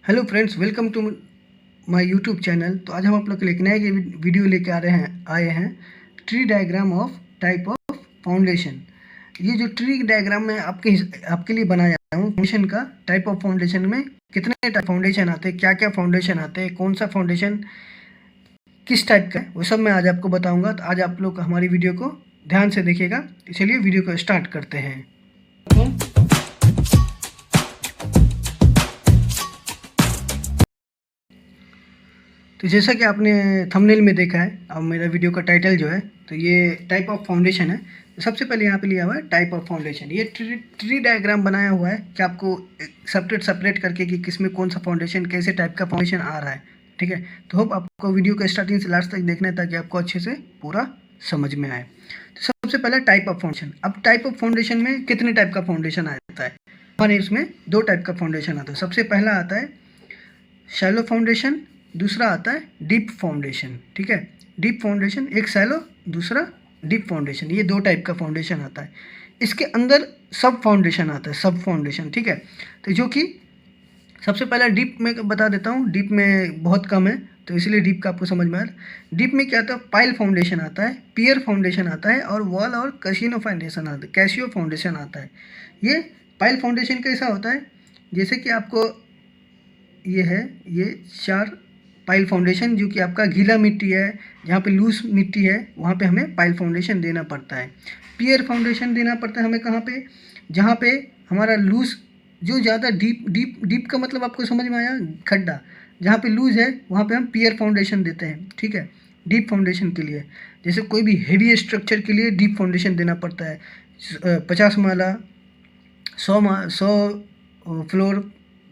Hello friends, welcome to my YouTube channel. तो आज हम आप लोग के लिए एक नया वीडियो लेके आए हैं tree diagram of type of foundation. ये जो ट्री डायग्राम में आपके लिए बनाया हूँ फाउंडेशन का टाइप ऑफ फाउंडेशन में कितने टाइप फाउंडेशन आते हैं, क्या क्या फाउंडेशन आते हैं, कौन सा फाउंडेशन किस टाइप का है, वो सब मैं आज आपको बताऊँगा। तो आज आप लोग हमारी वीडियो को ध्यान से देखिएगा। चलिए वीडियो को स्टार्ट करते हैं। तो जैसा कि आपने थंबनेल में देखा है, अब मेरा वीडियो का टाइटल जो है, तो ये टाइप ऑफ फाउंडेशन है। तो सबसे पहले यहाँ पे लिया हुआ है टाइप ऑफ फाउंडेशन। ये ट्री डायग्राम बनाया हुआ है कि आपको सेपरेट करके कि किस में कौन सा फाउंडेशन, कैसे टाइप का फाउंडेशन आ रहा है। ठीक है, तो होप आपको वीडियो को स्टार्टिंग से लास्ट तक देखना है ताकि आपको अच्छे से पूरा समझ में आए। तो सबसे पहले टाइप ऑफ फाउंडेशन। अब टाइप ऑफ फाउंडेशन में कितने टाइप का फाउंडेशन आता है? हमारे इसमें दो टाइप का फाउंडेशन आता है। सबसे पहला आता है शैलो फाउंडेशन, दूसरा आता है डीप फाउंडेशन। ठीक है, डीप फाउंडेशन एक शैलो, दूसरा डीप फाउंडेशन, ये दो टाइप का फाउंडेशन आता है। इसके अंदर सब फाउंडेशन आता है, सब फाउंडेशन। ठीक है, तो जो कि सबसे पहला डीप में बता देता हूँ। डीप में बहुत कम है तो इसलिए डीप का आपको समझ में आ रहा है। डीप में क्या आता है? पाइल फाउंडेशन आता है, पियर फाउंडेशन आता है और वॉल और कैसियो फाउंडेशन आता है, कैसियो फाउंडेशन आता है। ये पाइल फाउंडेशन कैसा होता है? जैसे कि आपको ये है, ये 4 पाइल फाउंडेशन जो कि आपका गीला मिट्टी है, जहाँ पे लूज मिट्टी है वहाँ पे हमें पाइल फाउंडेशन देना पड़ता है। पियर फाउंडेशन देना पड़ता है हमें कहाँ पे? जहाँ पे हमारा लूज, जो ज़्यादा डीप का मतलब आपको समझ में आया, खड्डा जहाँ पे लूज है वहाँ पे हम पियर फाउंडेशन देते हैं। ठीक है, डीप फाउंडेशन के लिए, जैसे कोई भी हेवी स्ट्रक्चर के लिए डीप फाउंडेशन देना पड़ता है। 50 माला, 100 फ्लोर,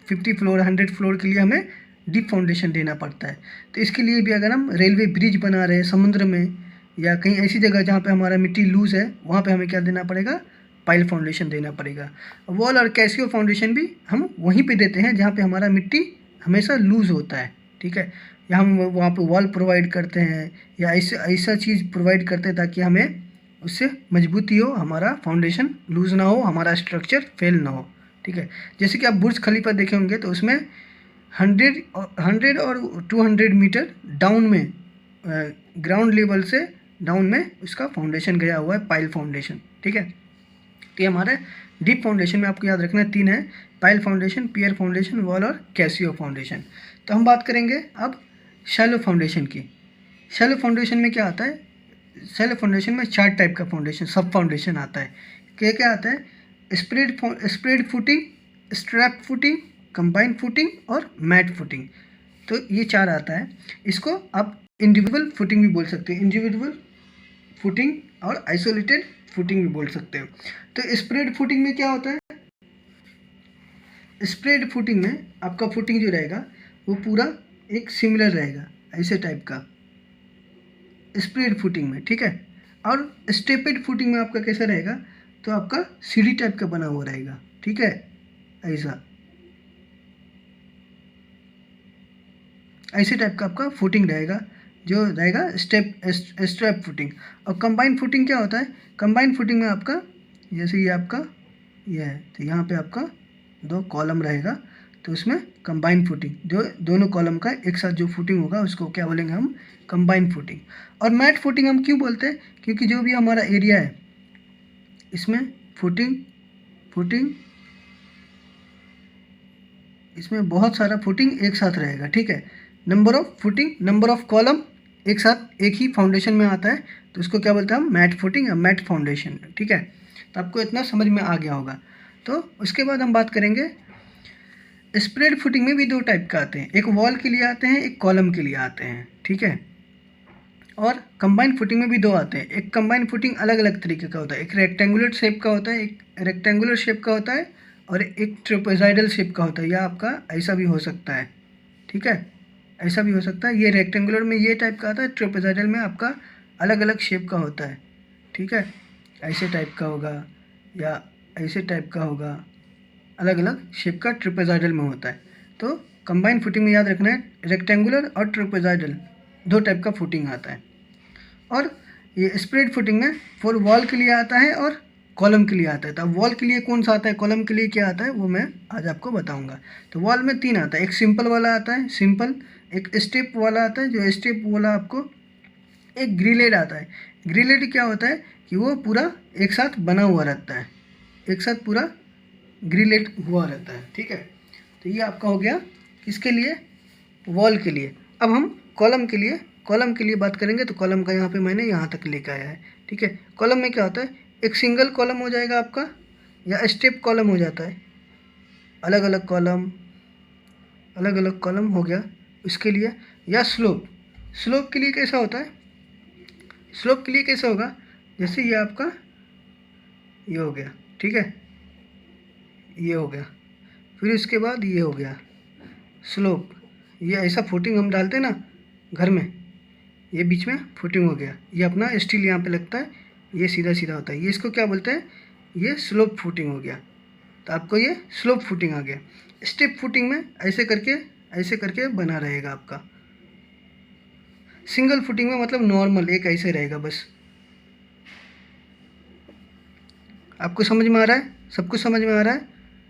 50 फ्लोर, 100 फ्लोर के लिए हमें डीप फाउंडेशन देना पड़ता है। तो इसके लिए भी अगर हम रेलवे ब्रिज बना रहे हैं समुद्र में या कहीं ऐसी जगह जहाँ पे हमारा मिट्टी लूज है, वहाँ पे हमें क्या देना पड़ेगा? पाइल फाउंडेशन देना पड़ेगा। वॉल और कैसियो फाउंडेशन भी हम वहीं पे देते हैं जहाँ पे हमारा मिट्टी हमेशा लूज होता है। ठीक है, या हम वहाँ पे वॉल प्रोवाइड करते हैं या ऐसा चीज़ प्रोवाइड करते हैं ताकि हमें उससे मजबूती हो, हमारा फाउंडेशन लूज ना हो, हमारा स्ट्रक्चर फेल ना हो। ठीक है, जैसे कि आप बुर्ज खलीफा देखे होंगे तो उसमें 100 और 200 मीटर डाउन में, ग्राउंड लेवल से डाउन में उसका फाउंडेशन गया हुआ है, पाइल फाउंडेशन। ठीक है, तो ये हमारे डीप फाउंडेशन में आपको याद रखना है 3 है: पाइल फाउंडेशन, पियर फाउंडेशन, वॉल और कैसियो फाउंडेशन। तो हम बात करेंगे अब शैलो फाउंडेशन की। शैलो फाउंडेशन में क्या आता है? शैलो फाउंडेशन में 4 टाइप का फाउंडेशन, सब फाउंडेशन आता है। क्या क्या आता है? Spread footing, strap footing, combine footing और मैट फुटिंग। तो ये 4 आता है। इसको आप इंडिविजुअल फुटिंग भी बोल सकते हैं, इंडिविजुअल फुटिंग और आइसोलेटेड फुटिंग भी बोल सकते हो। तो स्प्रेड फुटिंग में क्या होता है? स्प्रेड फुटिंग में आपका फुटिंग जो रहेगा वो पूरा एक सिमिलर रहेगा, ऐसे टाइप का स्प्रेड फुटिंग में। ठीक है, और स्टेपेड फुटिंग में आपका कैसा रहेगा? तो आपका सीढ़ी टाइप का बना हुआ रहेगा। ठीक है, ऐसे टाइप का आपका फुटिंग रहेगा, जो रहेगा स्ट्रैप फुटिंग। और कंबाइन फुटिंग क्या होता है? कंबाइन फुटिंग में आपका, जैसे ये आपका ये है, तो यहाँ पे आपका 2 कॉलम रहेगा, तो उसमें कंबाइन फुटिंग, जो दोनों कॉलम का एक साथ जो फुटिंग होगा उसको क्या बोलेंगे हम? Combine footing. और मैट फुटिंग हम क्यों बोलते हैं? क्योंकि जो भी हमारा एरिया है इसमें फुटिंग इसमें बहुत सारा फुटिंग एक साथ रहेगा। ठीक है, number of footing, number of column एक साथ एक ही फाउंडेशन में आता है, तो इसको क्या बोलते हैं हम? मैट फुटिंग या मैट फाउंडेशन। ठीक है, तो आपको इतना समझ में आ गया होगा। तो उसके बाद हम बात करेंगे स्प्रेड फुटिंग में भी 2 टाइप का आते हैं, एक वॉल के लिए आते हैं, एक कॉलम के लिए आते हैं। ठीक है, और कंबाइन फुटिंग में भी 2 आते हैं। एक कंबाइन फुटिंग अलग अलग तरीके का होता है, एक रेक्टेंगुलर शेप का होता है, एक रेक्टेंगुलर शेप का होता है और एक ट्रेपेजॉइडल शेप का होता है, या आपका ऐसा भी हो सकता है। ठीक है, ऐसा भी हो सकता है। ये रेक्टेंगुलर में ये टाइप का आता है, ट्रेपेजॉइडल में आपका अलग अलग शेप का होता है। ठीक है, ऐसे टाइप का होगा या ऐसे टाइप का होगा, अलग अलग शेप का ट्रेपेजॉइडल में होता है। तो कंबाइन फुटिंग में याद रखना है रेक्टेंगुलर और ट्रेपेजॉइडल 2 टाइप का फुटिंग आता है। और ये स्प्रेड फुटिंग में 4 वॉल के लिए आता है और कॉलम के लिए आता है। तो अब वॉल के लिए कौन सा आता है, कॉलम के लिए क्या आता है, वो मैं आज आपको बताऊंगा। तो वॉल में 3 आता है, एक सिंपल वाला आता है, सिंपल, एक स्टेप वाला आता है, जो स्टेप वाला आपको, एक ग्रिलेड आता है। ग्रिलेड क्या होता है कि वो पूरा एक साथ बना हुआ रहता है, एक साथ पूरा ग्रिलेड हुआ रहता है, ठीक है। तो ये आपका हो गया किसके लिए, वॉल के लिए। अब हम कॉलम के लिए बात करेंगे। तो कॉलम का यहाँ पे मैंने यहाँ तक लेकर आया है, ठीक है। कॉलम में क्या होता है, एक सिंगल कॉलम हो जाएगा आपका, या स्टेप कॉलम हो जाता है, अलग अलग कॉलम हो गया इसके लिए। या स्लोप के लिए कैसा होता है, स्लोप के लिए कैसा होगा, जैसे ये आपका ये हो गया, ठीक है, ये हो गया, फिर इसके बाद ये हो गया स्लोप। ये ऐसा फुटिंग हम डालते हैं ना घर में, ये बीच में फुटिंग हो गया, ये अपना स्टील यहाँ पे लगता है, ये सीधा सीधा होता है, ये इसको क्या बोलते हैं, ये स्लोप फुटिंग हो गया। तो आपको ये स्लोप फुटिंग आ गया। स्टेप फुटिंग में ऐसे करके बना रहेगा आपका। सिंगल फुटिंग में मतलब नॉर्मल एक ऐसे रहेगा बस। आपको समझ में आ रहा है, सब कुछ समझ में आ रहा है।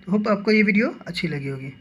तो होप आपको ये वीडियो अच्छी लगी होगी।